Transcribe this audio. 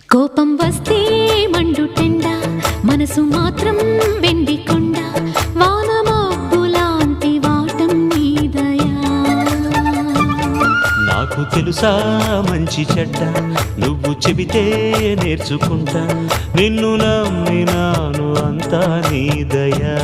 కోపం వస్తే మండుటెండ, మనసు మాత్రం వెండి కొండ, వాన మబ్బులాంటి వాటం నీదయా. నాకు తెలుసా మంచి చెడ్డ, నువ్వు చెబితే నేర్చుకుంటా, నిన్ను నమ్మినాను అంతా నీదయా.